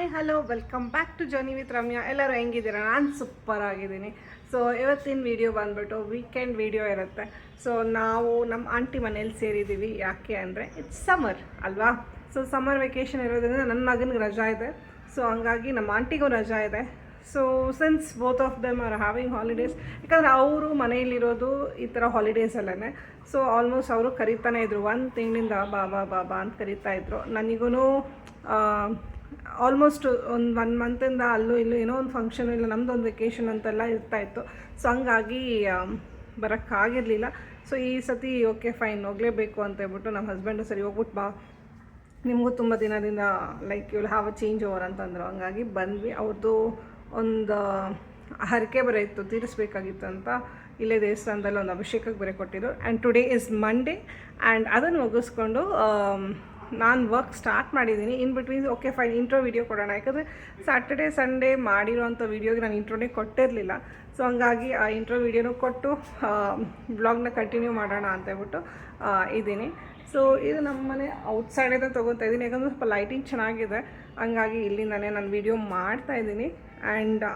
Hi hello welcome back to journey with Ramya. ಎಲ್ಲರೂ ಹೆಂಗಿದ್ದೀರಾ? ನಾನು ಸೂಪರ್ ಆಗಿದ್ದೀನಿ. ಸೊ ಇವತ್ತಿನ ವಿಡಿಯೋ ಬಂದುಬಿಟ್ಟು ವೀಕೆಂಡ್ ವಿಡಿಯೋ ಇರುತ್ತೆ. ಸೊ ನಾವು ನಮ್ಮ ಆಂಟಿ ಮನೇಲಿ ಸೇರಿದ್ದೀವಿ. ಯಾಕೆ ಅಂದರೆ ಇಟ್ಸ್ ಸಮ್ಮರ್ ಅಲ್ವಾ. ಸೊ ಸಮ್ಮರ್ ವೆಕೇಷನ್ ಇರೋದ್ರಿಂದ ನನ್ನ ಮಗನಿಗೆ ರಜಾ ಇದೆ. ಸೊ ಹಂಗಾಗಿ ನಮ್ಮ ಆಂಟಿಗೂ ರಜಾ ಇದೆ. So since both of them are having holidays, ಯಾಕಂದರೆ ಅವರು ಮನೆಯಲ್ಲಿರೋದು ಈ ಥರ ಹಾಲಿಡೇಸಲ್ಲೇ. ಸೊ ಆಲ್ಮೋಸ್ಟ್ ಅವರು ಕರೀತಾನೆ ಇದ್ರು, ಒಂದು ತಿಂಗಳಿಂದ ಬಾಬಾ ಬಾಬಾ ಅಂತ ಕರೀತಾಯಿದ್ರು. ನನಗೂ ಆಲ್ಮೋಸ್ಟ್ ಒಂದು 1 ಮಂತಿಂದ ಅಲ್ಲೂ ಇಲ್ಲೂ ಏನೋ ಒಂದು ಫಂಕ್ಷನು ಇಲ್ಲ ನಮ್ಮದೊಂದು ವೆಕೇಷನ್ ಅಂತೆಲ್ಲ ಇರ್ತಾಯಿತ್ತು. ಸೊ ಹಂಗಾಗಿ ಬರೋಕ್ಕಾಗಿರಲಿಲ್ಲ. ಸೊ ಈ ಸತಿ ಓಕೆ ಫೈನ್ ಹೋಗಲೇಬೇಕು ಅಂತ ಹೇಳ್ಬಿಟ್ಟು ನಮ್ಮ ಹಸ್ಬೆಂಡು ಸರಿ ಹೋಗ್ಬಿಟ್ಟು ಬಾ, ನಿಮಗೂ ತುಂಬ ದಿನದಿಂದ like you will have a change over ಅಂತಂದರು. ಹಂಗಾಗಿ ಬಂದ್ವಿ. ಅವ್ರದ್ದು ಒಂದು ಹರಕೆ ಬರೆ ಇತ್ತು, ತೀರಿಸ್ಬೇಕಾಗಿತ್ತು ಅಂತ ಇಲ್ಲೇ ದೇವಸ್ಥಾನದಲ್ಲಿ ಒಂದು ಅಭಿಷೇಕಕ್ಕೆ ಬರೆ ಕೊಟ್ಟಿದ್ರು. And today is Monday. And ಅದನ್ನು ಮುಗಿಸ್ಕೊಂಡು ನಾನು ವರ್ಕ್ ಸ್ಟಾರ್ಟ್ ಮಾಡಿದ್ದೀನಿ. In between okay fine intro video ಕೊಡೋಣ, ಯಾಕಂದರೆ ಸ್ಯಾಟರ್ಡೇ ಸಂಡೇ ಮಾಡಿರೋವಂಥ ವೀಡಿಯೋಗೆ ನಾನು ಇಂಟ್ರೋನೇ ಕೊಟ್ಟಿರಲಿಲ್ಲ. ಸೊ ಹಂಗಾಗಿ ಆ ಇಂಟ್ರೋ ವೀಡಿಯೋನೂ ಕೊಟ್ಟು ಬ್ಲಾಗ್ನ ಕಂಟಿನ್ಯೂ ಮಾಡೋಣ ಅಂತ ಹೇಳ್ಬಿಟ್ಟು ಇದ್ದೀನಿ. ಸೊ ಇದು ನಮ್ಮ ಮನೆ ಔಟ್ಸೈಡಿಂದ ತೊಗೊತಾ ಇದ್ದೀನಿ, ಯಾಕಂದರೆ ಸ್ವಲ್ಪ ಲೈಟಿಂಗ್ ಚೆನ್ನಾಗಿದೆ. ಹಂಗಾಗಿ ಇಲ್ಲಿಂದನೇ ನಾನು ವೀಡಿಯೋ ಮಾಡ್ತಾಯಿದ್ದೀನಿ. And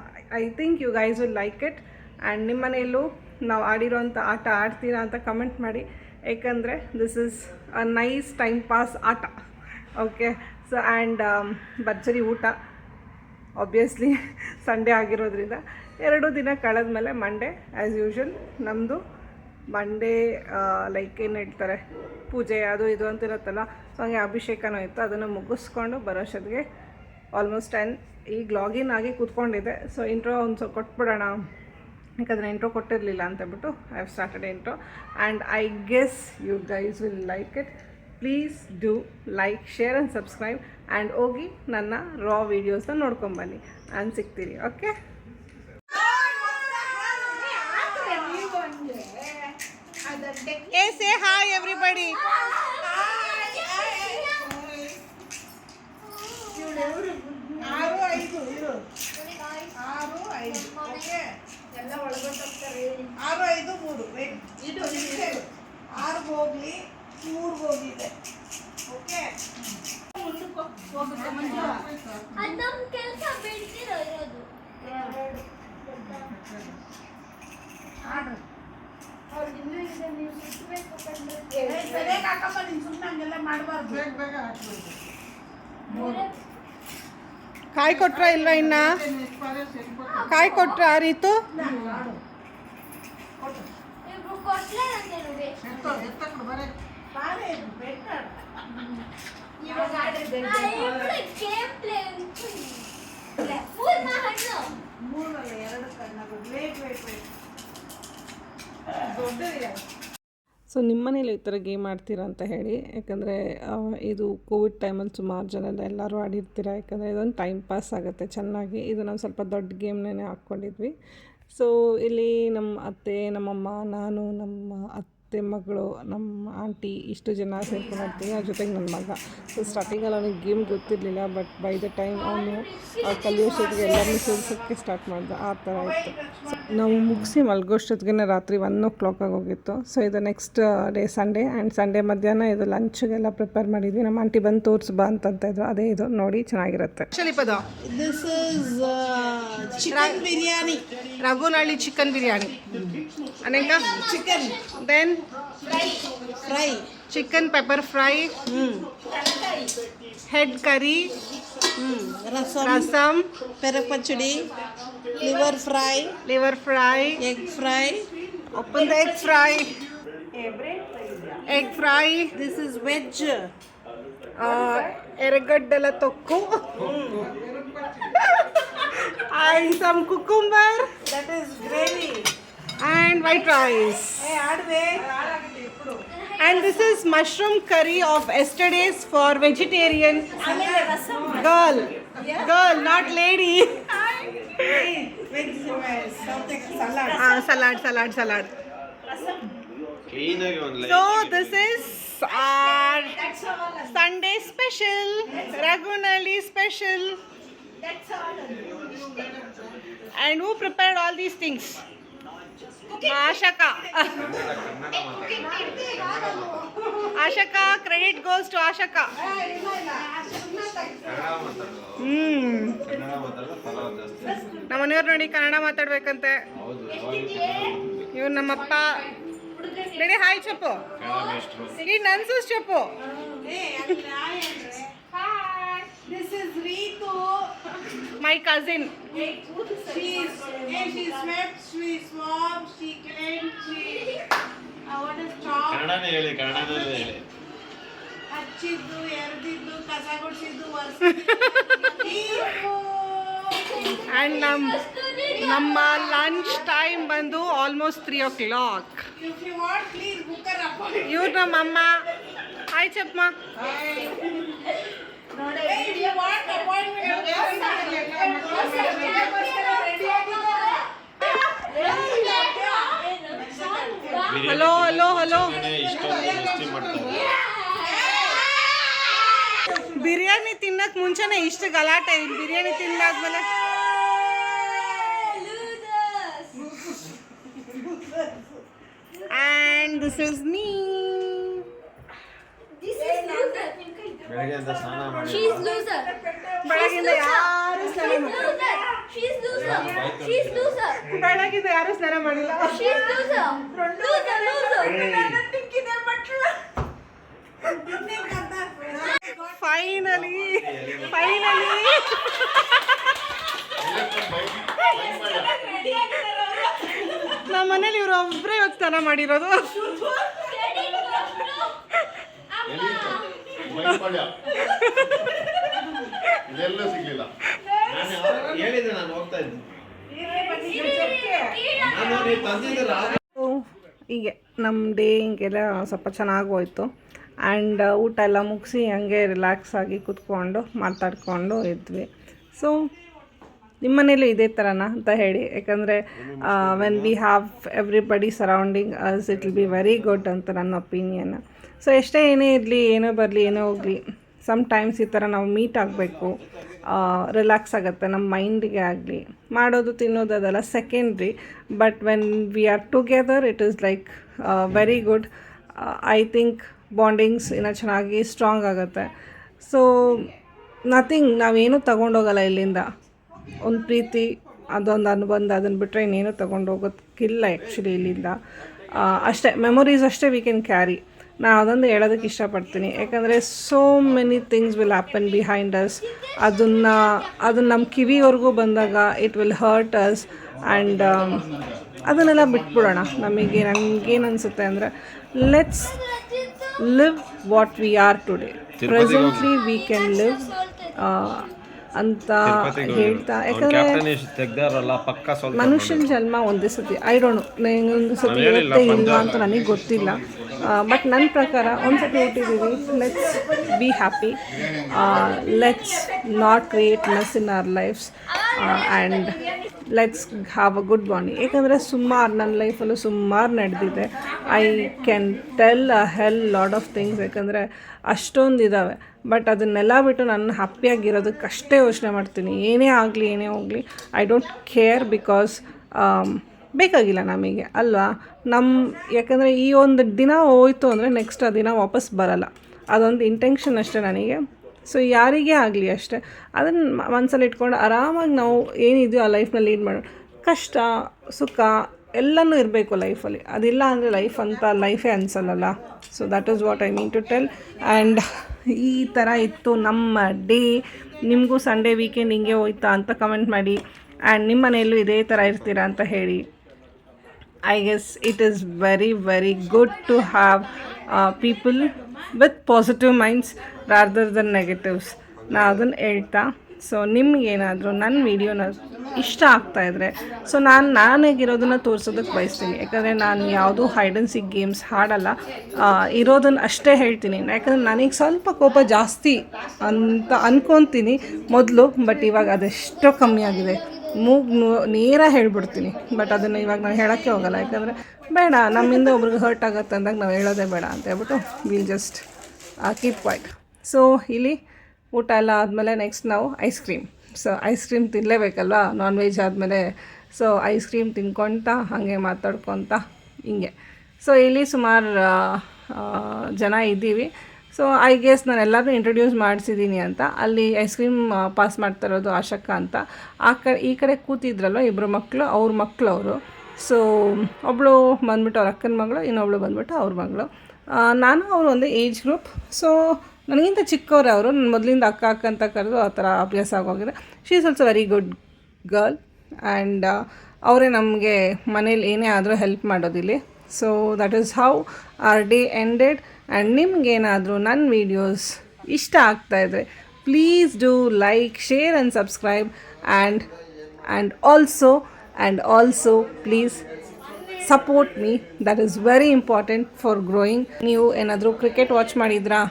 I think you guys will like it. And ನಿಮ್ಮ ಮನೆಯಲ್ಲೂ ನಾವು ಆಡಿರೋಂಥ ಆಟ ಆಡ್ತೀರಾ ಅಂತ ಕಮೆಂಟ್ ಮಾಡಿ, ಏಕೆಂದರೆ this is a nice time pass ಆಟ. ಓಕೆ. ಸೊ ಆ್ಯಂಡ್ ಭರ್ಜರಿ ಊಟ ಆಬ್ವಿಯಸ್ಲಿ ಸಂಡೇ ಆಗಿರೋದ್ರಿಂದ 2 ದಿನ ಕಳೆದ್ಮೇಲೆ ಮಂಡೇ ಆ್ಯಸ್ ಯೂಶ್ವಲ್ ನಮ್ಮದು ಮಂಡೇ ಲೈಕ್ ಏನು ಹೇಳ್ತಾರೆ ಪೂಜೆ ಅದು ಇದು ಅಂತಿರುತ್ತಲ್ಲ. ಸೊ ಹಂಗೆ ಅಭಿಷೇಕನೂ ಇತ್ತು, ಅದನ್ನು ಮುಗಿಸ್ಕೊಂಡು ಬರೋಷ್ಟೊತ್ತಿಗೆ ಆಲ್ಮೋಸ್ಟ್ 10 ಈಗ ಲಾಗಿನ್ ಆಗಿ ಕೂತ್ಕೊಂಡಿದ್ದೆ. ಸೊ ಇಂಟ್ರೋ ಒಂದು ಸ್ವಲ್ಪ ಕೊಟ್ಬಿಡೋಣ, ಯಾಕಂದರೆ ಇಂಟ್ರೋ ಕೊಟ್ಟಿರಲಿಲ್ಲ ಅಂತೇಳ್ಬಿಟ್ಟು I have started intro. And I guess you guys will like it. Please do like, share and subscribe. And ಹೋಗಿ ನನ್ನ ರಾ ವೀಡಿಯೋಸ್ನ ನೋಡ್ಕೊಂಬನ್ನಿ. ನಾನು ಸಿಗ್ತೀನಿ. ಓಕೆ. Say hi everybody. ಕಾಯಿ ಕೊಟ್ರ ಇಲ್ವಾ? ಇನ್ನ ಕಾಯಿ ಕೊಟ್ರ ರೀತು? ಸೊ ನಿಮ್ಮ ಮನೇಲಿ ಈ ಥರ ಗೇಮ್ ಆಡ್ತೀರಾ ಅಂತ ಹೇಳಿ, ಯಾಕಂದರೆ ಇದು ಕೋವಿಡ್ ಟೈಮಲ್ಲಿ ಸುಮಾರು ಜನ ಎಲ್ಲರೂ ಆಡಿರ್ತೀರ. ಯಾಕಂದರೆ ಇದೊಂದು ಟೈಮ್ ಪಾಸ್ ಆಗುತ್ತೆ ಚೆನ್ನಾಗಿ. ಇದು ನಾವು ಸ್ವಲ್ಪ ದೊಡ್ಡ ಗೇಮ್ನೇ ಹಾಕ್ಕೊಂಡಿದ್ವಿ. ಸೊ ಇಲ್ಲಿ ನಮ್ಮ ಅತ್ತೆ, ನಮ್ಮಮ್ಮ, ನಾನು, ನಮ್ಮ ಅತ್ತೆ ಮಗಳು, ನಮ್ಮ ಆಂಟಿ ಇಷ್ಟು ಜನ ಸೇರ್ಕೊಂಡಿರ್ತೀವಿ. ಅದ್ರ ಜೊತೆಗೆ ನನ್ನ ಮಗ. ಸೊ ಸ್ಟಾರ್ಟಿಂಗಲ್ಲಿ ಅವನಿಗೆ ಗೇಮ್ ಗೊತ್ತಿರಲಿಲ್ಲ, ಬಟ್ ಬೈ ದ ಟೈಮ್ ಅವನು ಕಲಿಯೋಷ್ಟೊತ್ತಿಗೆ ಎಲ್ಲರನ್ನೂ ಸೇರಿಸೋಕ್ಕೆ ಸ್ಟಾರ್ಟ್ ಮಾಡ್ದೆ. ಆ ಥರ ಇತ್ತು. ಸೊ ನಾವು ಮುಗಿಸಿ ಮಲ್ಗೋಷ್ಟೊತ್ತಿಗೆ ರಾತ್ರಿ 1 o'clock ಆಗೋಗಿತ್ತು. ಸೊ ಇದು next day Sunday. And Sunday ಮಧ್ಯಾಹ್ನ ಇದು ಲಂಚ್ಗೆಲ್ಲ ಪ್ರಿಪೇರ್ ಮಾಡಿದ್ವಿ. ನಮ್ಮ ಆಂಟಿ ಬಂದು ತೋರಿಸ್ಬಾ ಅಂತ ಇದ್ರು. ಅದೇ ಇದು ನೋಡಿ, ಚೆನ್ನಾಗಿರುತ್ತೆ. This is chicken biryani, Raghunalli chicken biryani. ಅನೇಕ chicken, then fry chicken pepper fry, head curry, rasam, ಪೆರಕ್ ಪಚ್ಚಡಿ, liver fry, egg fry, open the egg fry, this is veg, eragaddala tokku, and some cucumber, that is gravy, and white rice. And this is mushroom curry of yesterday's for vegetarian girl, not lady. Salad. So this is our Sunday special, Raghunalli special. And who prepared all these things? Ashaka. Ashaka, credit goes to Ashaka. ಬಂದವ್ರು ನೋಡಿ ಕನ್ನಡ ಮಾತಾಡ್ಬೇಕಂತೆ. ಇವ್ರು ನಮ್ಮಪ್ಪ. Ready hi చెప్పు. ಈ ನನ್ಸೂಸ್ చెప్పు. This is Ritu. My cousin. She swept, she swapped, she cleaned, what is top? ಕನ್ನಡನೇ ಹೇಳಿ, ಕನ್ನಡನೇ ಹೇಳಿ. ಹಚ್ಚಿದ್ದು, ಎರ್ದಿದ್ದು, ಕಸ ಗುಡಿಸಿದ್ದು, ಒರೆಸಿದ್ದು. And ನಮ್ಮ ಲಂಚ್ ಟೈಮ್ ಬಂದು almost 3 o'clock. If you want, please book an appointment. ಇವ್ರು ನಮ್ಮಮ್ಮ. ಹಾಯ್ ಚಪ್ಪ. If you want appointment, hello hello hello. ಇಷ್ಟೊಂದು ಮಸ್ತಿ ಮಾಡ್ತಾರೆ. ಬಿರಿಯಾನಿ ತಿನ್ನಕ್ ಮುಂಚೆನೆ ಇಷ್ಟು ಗಲಾಟೆ. Biryani ತಿಂದಾದ್ಮೇಲೆ and this is me. ಬೆಳಗ್ಗೆಯಿಂದ ಸ್ನಾನ ಮಾಡಿ She's loser. ಬೆಳಗಿಂದ ಯಾರು ಸ್ನಾನ ಮಾಡಿಲ್ಲ. She's loser. She's loser. ಬೆಳಗಿಂದ ಯಾರು ಸ್ನಾನ ಮಾಡಿಲ್ಲ. She's loser. Loser, loser. Finally ನಮ್ಮ ಮನೇಲಿ ಇವ್ರು ಒಬ್ಬರೇ ಇವತ್ತು ಸ್ನಾನ ಮಾಡಿರೋದು. ಇದೆಲ್ಲ ಸಿಗ್ಲಿಲ್ಲ. ನಾನು ಹೇಳಿದೆ, ನಾನು ಹೋಗ್ತಾ ಇದ್ದೆ. ನಾನು ನೀವು ತಂದಿದ್ದೀರಾ? ಹೀಗೆ ನಮ್ಮ ಡೇ ಹಿಂಗೆಲ್ಲ ಸ್ವಲ್ಪ ಚೆನ್ನಾಗಿ ಹೋಯ್ತು. ಆ್ಯಂಡ್ ಊಟ ಎಲ್ಲ ಮುಗಿಸಿ ಹಂಗೆ ರಿಲ್ಯಾಕ್ಸ್ ಆಗಿ ಕೂತ್ಕೊಂಡು ಮಾತಾಡ್ಕೊಂಡು ಇದ್ವಿ. ಸೊ ನಿಮ್ಮ ಮನೇಲೂ ಇದೇ ಥರನಾ ಅಂತ ಹೇಳಿ. ಯಾಕಂದರೆ when we have everybody surrounding us it will be very good ಅಂತ ನನ್ನ ಒಪಿನಿಯನ್. ಸೊ ಎಷ್ಟೇ ಏನೇ ಇರಲಿ, ಏನೋ ಬರಲಿ, ಏನೋ ಹೋಗಲಿ, ಸಮ್ಟೈಮ್ಸ್ ಈ ಥರ ನಾವು ಮೀಟ್ ಆಗಬೇಕು. ರಿಲ್ಯಾಕ್ಸ್ ಆಗುತ್ತೆ ನಮ್ಮ ಮೈಂಡಿಗೆ ಆಗಲಿ. ಮಾಡೋದು ತಿನ್ನೋದು ಅದೆಲ್ಲ secondary. But when we are together it is like very good. I think bondings ಇನ್ನೂ ಚೆನ್ನಾಗಿ ಸ್ಟ್ರಾಂಗ್ ಆಗುತ್ತೆ. ಸೊ ನಥಿಂಗ್, ನಾವೇನು ತೊಗೊಂಡೋಗಲ್ಲ ಇಲ್ಲಿಂದ. ಒಂದು ಪ್ರೀತಿ, ಅದೊಂದು ಅನುಬಂಧ, ಅದನ್ನು ಬಿಟ್ಟರೆ ಇನ್ನೇನು ತೊಗೊಂಡೋಗೋದಕ್ಕಿಲ್ಲ ಆ್ಯಕ್ಚುಲಿ ಇಲ್ಲಿಂದ. ಅಷ್ಟೇ ಮೆಮೊರೀಸ್ ಅಷ್ಟೇ ವಿ ಕ್ಯಾನ್ ಕ್ಯಾರಿ. ನಾನು ಅದೊಂದು ಹೇಳೋದಕ್ಕೆ ಇಷ್ಟಪಡ್ತೀನಿ. ಯಾಕಂದರೆ so many things will happen behind us. ಅದನ್ನು ನಮ್ಮ ಕಿವಿವರೆಗೂ ಬಂದಾಗ it will hurt us. And ಅದನ್ನೆಲ್ಲ ಬಿಟ್ಬಿಡೋಣ. ನನಗೇನು ಅನಿಸುತ್ತೆ ಅಂದರೆ let's live what we are today. Presently we can live ಅಂತ ಹೇಳ್ತಾ. ಯಾಕಂದರೆ ಮನುಷ್ಯನ ಜನ್ಮ ಒಂದೇ ಸತಿ. ಐ ಡೋಂಟ್ ನೋ, ಒಂದು ಸತಿ ಇರುತ್ತೆ ಇಲ್ಲ ಅಂತ ನನಗೆ ಗೊತ್ತಿಲ್ಲ. ಬಟ್ ನನ್ನ ಪ್ರಕಾರ ಒಂದು ಸತಿ ಹುಟ್ಟಿದ್ದೀವಿ. Let's be happy. Let's not create mess in our lives and let's have a good bonding. ಯಾಕಂದರೆ ನನ್ನ ಲೈಫಲ್ಲೂ ಸುಮಾರು ನಡೆದಿದೆ. I can tell a hell lot of things. ಯಾಕಂದರೆ ಅಷ್ಟೊಂದಿದ್ದಾವೆ. ಬಟ್ ಅದನ್ನೆಲ್ಲ ಬಿಟ್ಟು ನಾನು ಹ್ಯಾಪಿಯಾಗಿರೋದಕ್ಕಷ್ಟೇ ಯೋಚನೆ ಮಾಡ್ತೀನಿ. ಏನೇ ಆಗಲಿ, ಏನೇ ಹೋಗಲಿ, ಐ ಡೋಂಟ್ ಕೇರ್. ಬಿಕಾಸ್ ಬೇಕಾಗಿಲ್ಲ ನಮಗೆ ಅಲ್ವಾ. ಯಾಕಂದರೆ ಈ ಒಂದು ದಿನ ಹೋಯ್ತು ಅಂದರೆ ನೆಕ್ಸ್ಟ್ ಆ ದಿನ ವಾಪಸ್ ಬರಲ್ಲ. ಅದೊಂದು ಇಂಟೆನ್ಷನ್ ಅಷ್ಟೇ ನನಗೆ. ಸೊ ಯಾರಿಗೇ ಆಗಲಿ ಅಷ್ಟೇ, ಅದನ್ನು ಮನಸ್ಸಲ್ಲಿ ಇಟ್ಕೊಂಡು ಆರಾಮಾಗಿ ನಾವು ಏನಿದೆಯೋ ಆ ಲೈಫ್ನ ಲೀಡ್ ಮಾಡೋಣ. ಕಷ್ಟ ಸುಖ ಎಲ್ಲನೂ ಇರಬೇಕು ಲೈಫಲ್ಲಿ. ಅದಿಲ್ಲ ಅಂದರೆ ಲೈಫ್ ಅಂತ ಲೈಫೇ ಅನಿಸಲ್ಲ. So that is what I mean to tell. And ಈ ಥರ ಇತ್ತು ನಮ್ಮ ಡೇ. ನಿಮಗೂ ಸಂಡೇ ವೀಕೆಂಡ್ ಹಿಂಗೆ ಹೋಯ್ತಾ ಅಂತ ಕಮೆಂಟ್ ಮಾಡಿ. ಆ್ಯಂಡ್ ನಿಮ್ಮ ಮನೆಯಲ್ಲೂ ಇದೇ ಥರ ಇರ್ತೀರಾ ಅಂತ ಹೇಳಿ. I guess it is very, very good to have people with positive minds rather than negatives. ನಾನು ಅದನ್ನು ಹೇಳ್ತಾ, ಸೊ ನಿಮಗೇನಾದರೂ ನನ್ನ ವೀಡಿಯೋನ ಇಷ್ಟ ಆಗ್ತಾಯಿದ್ರೆ, ಸೊ ನಾನಾಗಿರೋದನ್ನು ತೋರಿಸೋದಕ್ಕೆ ಬಯಸ್ತೀನಿ. ಯಾಕಂದರೆ ನಾನು ಯಾವುದೂ ಹೈಡ್ ಆ್ಯಂಡ್ ಸೀಕ್ ಗೇಮ್ಸ್ ಆಡಲ್ಲ. ಇರೋದನ್ನು ಅಷ್ಟೇ ಹೇಳ್ತೀನಿ. ಯಾಕಂದರೆ ನನಗೆ ಸ್ವಲ್ಪ ಕೋಪ ಜಾಸ್ತಿ ಅಂತ ಅಂದ್ಕೊತೀನಿ ಮೊದಲು. ಬಟ್ ಇವಾಗ ಅದೆಷ್ಟೋ ಕಮ್ಮಿ ಆಗಿದೆ. ನೇರ ಹೇಳ್ಬಿಡ್ತೀನಿ. ಬಟ್ ಅದನ್ನು ಇವಾಗ ನಾನು ಹೇಳೋಕ್ಕೆ ಹೋಗಲ್ಲ. ಯಾಕಂದರೆ ಬೇಡ, ನಮ್ಮಿಂದ ಒಬ್ರಿಗೆ ಹರ್ಟ್ ಆಗುತ್ತೆ ಅಂದಾಗ ನಾವು ಹೇಳೋದೇ ಬೇಡ ಅಂತ ಹೇಳ್ಬಿಟ್ಟು will just keep quiet. So ಇಲ್ಲಿ ಊಟ ಎಲ್ಲ ಆದಮೇಲೆ ನೆಕ್ಸ್ಟ್ ನಾವು ice cream. So ice cream ತಿನ್ನಲೇಬೇಕಲ್ವ ನಾನ್ ವೆಜ್ ಆದಮೇಲೆ. ಸೊ ಐಸ್ ಕ್ರೀಮ್ ತಿನ್ಕೊತ ಹಾಗೆ ಮಾತಾಡ್ಕೊತ ಹಿಂಗೆ. ಸೊ ಇಲ್ಲಿ ಸುಮಾರು ಜನ ಇದ್ದೀವಿ. ಸೊ ಐ ಗೆಸ್ ನಾನು ಎಲ್ಲರೂ ಇಂಟ್ರೊಡ್ಯೂಸ್ ಮಾಡಿಸಿದ್ದೀನಿ ಅಂತ. ಅಲ್ಲಿ ಐಸ್ ಕ್ರೀಮ್ ಪಾಸ್ ಮಾಡ್ತಾ ಇರೋದು ಆಶಕ್ಕ ಅಂತ. ಈ ಕಡೆ ಕೂತಿದ್ರಲ್ವ ಇಬ್ಬರು ಮಕ್ಕಳು, ಅವ್ರ ಮಕ್ಕಳು ಅವರು. ಸೊ ಒಬ್ಬಳು ಬಂದ್ಬಿಟ್ಟು ಅವ್ರ ಅಕ್ಕನ ಮಗಳು, ಇನ್ನೊಬ್ಳು ಬಂದ್ಬಿಟ್ಟು ಅವ್ರ ಮಗಳು. ನಾನು ಅವರು ಒಂದೇ ಏಜ್ ಗ್ರೂಪ್. ಸೊ ನನಗಿಂತ ಚಿಕ್ಕವ್ರೆ ಅವರು. ನನ್ನ ಮೊದಲಿಂದ ಅಕ್ಕ ಅಕ್ಕ ಅಂತ ಕರೆದು ಆ ಥರ ಅಭ್ಯಾಸ ಆಗೋಗಿದೆ. She is also very good girl. And ಅವರೇ ನಮಗೆ ಮನೇಲಿ ಏನೇ ಆದರೂ ಹೆಲ್ಪ್ ಮಾಡೋದಿಲ್ಲಿ. So that is how our day ended. And ನಿಮಗೇನಾದರೂ ನನ್ನ ವೀಡಿಯೋಸ್ ಇಷ್ಟ ಆಗ್ತಾಯಿದ್ರೆ please do like, share and subscribe. And also please support me. That is very important for growing. ನೀವು ಏನಾದರೂ ಕ್ರಿಕೆಟ್ ವಾಚ್ ಮಾಡಿದ್ರಾ?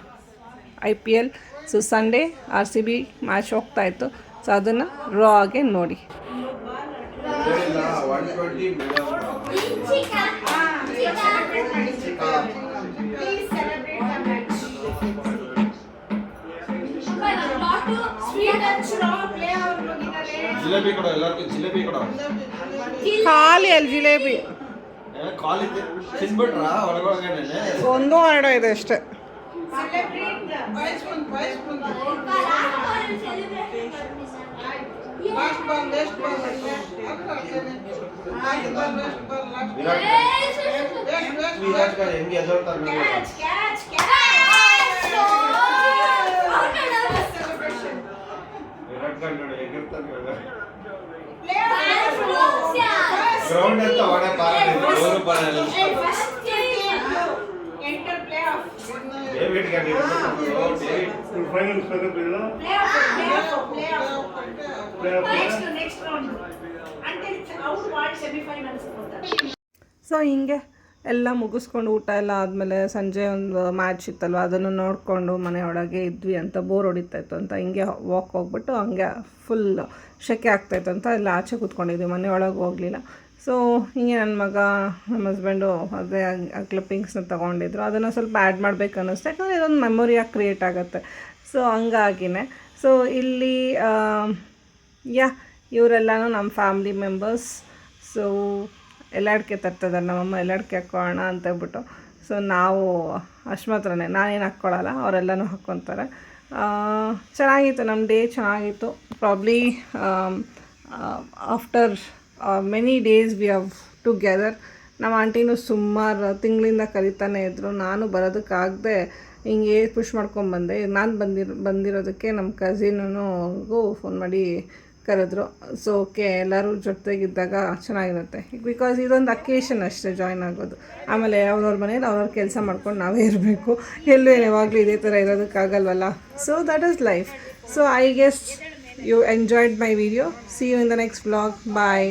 IPL. So Sunday RCB match ಹೋಗ್ತಾಯಿತ್ತು. So ಅದನ್ನು ರಾ ಆಗಿ ನೋಡಿ. ಹೇಳಿಲ್ಲ, 120 Please celebrate the match. Sweet and straw play ಅವ್ರು ಹೋಗಿದ್ದಾರೆ. ಜಿಲೇಬಿ ಕೊಡ, ಎಲ್ಲರಿಗೂ ಜಿಲೇಬಿ ಕೊಡ. ಖಾಲಿ ಅಲ್ಲಿ ಜಿಲೇಬಿ ಕಾಲಿದೆ ತಿನ್ಬಿಟ್ರಾ ಒಳಗೊಳಗೇನೆ? ಒಂದೋ ಎರಡೋ ಇದೆ ಅಷ್ಟೇ. Celebrate the ವಿರಾಟ್ ಕೊಹ್ಲಿ ಹೆಂಗೆ ಎದುರ್ತಾರೆ ನೋಡಿ. ವಿರಾಟ್ ಕೊಹ್ಲಿ ನೋಡಿ ಹೆಂಗಿರ್ತಾರೆ ಗ್ರೌಂಡ್ ಅಂತ ಒಡೆ ಪಾರಿಲ್ಲ, ಅವರು ಪಾರಿಲ್ಲ. enter playoff. ಡೇವಿಡ್ ಗಾಡಿ ಡೇವಿಡ್ ಫೈನಲ್ಸ್ ಬರಲಿಲ್ಲ. Next round. Until out what semi-finals ಹೋಗ್ತಾರೆ. ಸೊ ಹಿಂಗೆ ಎಲ್ಲ ಮುಗಿಸ್ಕೊಂಡು ಊಟ ಎಲ್ಲ ಆದಮೇಲೆ ಸಂಜೆ ಒಂದು ಮ್ಯಾಚ್ ಇತ್ತಲ್ವ, ಅದನ್ನು ನೋಡಿಕೊಂಡು ಮನೆಯೊಳಗೆ ಇದ್ವಿ ಅಂತ ಬೋರ್ ಹೊಡಿತಾಯಿತ್ತು ಅಂತ ಹಿಂಗೆ ವಾಕ್ ಹೋಗ್ಬಿಟ್ಟು ಹಂಗೆ ಫುಲ್ ಶೆಕೆ ಆಗ್ತಾಯಿತ್ತು ಅಂತ ಎಲ್ಲ ಆಚೆ ಕೂತ್ಕೊಂಡಿದ್ವಿ, ಮನೆಯೊಳಗೆ ಹೋಗಲಿಲ್ಲ. ಸೊ ಹಿಂಗೆ ನನ್ನ ಮಗ ನಮ್ಮ ಹಸ್ಬೆಂಡು ಅದೇ ಕ್ಲಿಪ್ಪಿಂಗ್ಸ್ನ ತೊಗೊಂಡಿದ್ರು. ಅದನ್ನು ಸ್ವಲ್ಪ ಆ್ಯಡ್ ಮಾಡಬೇಕು ಅನ್ನಿಸ್ತು, ಯಾಕಂದರೆ ಇದೊಂದು ಮೆಮೊರಿಯಾಗಿ ಕ್ರಿಯೇಟ್ ಆಗುತ್ತೆ. ಸೊ ಹಂಗಾಗಿನೇ ಸೊ ಇಲ್ಲಿ ಇವರೆಲ್ಲನೂ ನಮ್ಮ ಫ್ಯಾಮ್ಲಿ ಮೆಂಬರ್ಸ್. ಸೊ ಎಲ್ಲಾಡಿಕೆ ತರ್ತದಾರೆ ನಮ್ಮಮ್ಮ, ಎಲ್ಲಾಡಿಕೆ ಹಾಕ್ಕೊಳ್ಳೋಣ ಅಂತ ಹೇಳ್ಬಿಟ್ಟು. ಸೊ ನಾವು ಅಷ್ಟು ಮಾತ್ರನೇ, ನಾನೇನು ಹಾಕ್ಕೊಳ್ಳಲ್ಲ, ಅವರೆಲ್ಲನೂ ಹಾಕ್ಕೊತಾರೆ. ಚೆನ್ನಾಗಿತ್ತು, ನಮ್ಮ ಡೇ ಚೆನ್ನಾಗಿತ್ತು. Probably after many days we have together. ನಮ್ಮ ಆಂಟಿನೂ ಸುಮಾರು ತಿಂಗಳಿಂದ ಕರಿತಾನೆ ಇದ್ದರು. ನಾನು ಬರೋದಕ್ಕಾಗದೆ ಹಿಂಗೆ ಪುಷ್ ಮಾಡ್ಕೊಂಬಂದೆ. ನಾನು ಬಂದಿರೋದಕ್ಕೆ ನಮ್ಮ ಕಸಿನೂ ಫೋನ್ ಮಾಡಿ ಕರೆದ್ರು. ಸೊ ಓಕೆ, ಎಲ್ಲರೂ ಜೊತೆಗಿದ್ದಾಗ ಚೆನ್ನಾಗಿರುತ್ತೆ. ಬಿಕಾಸ್ ಇದೊಂದು ಅಕೇಶನ್ ಅಷ್ಟೇ ಜಾಯ್ನ್ ಆಗೋದು. ಆಮೇಲೆ ಅವ್ರವ್ರ ಮನೇಲಿ ಅವ್ರವ್ರ ಕೆಲಸ ಮಾಡ್ಕೊಂಡು ನಾವೇ ಇರಬೇಕು. ಎಲ್ಲೂ ಯಾವಾಗಲೂ ಇದೇ ಥರ ಇರೋದಕ್ಕಾಗಲ್ವಲ್ಲ. So that is life. So I guess you enjoyed my video. See you in the next vlog. Bye.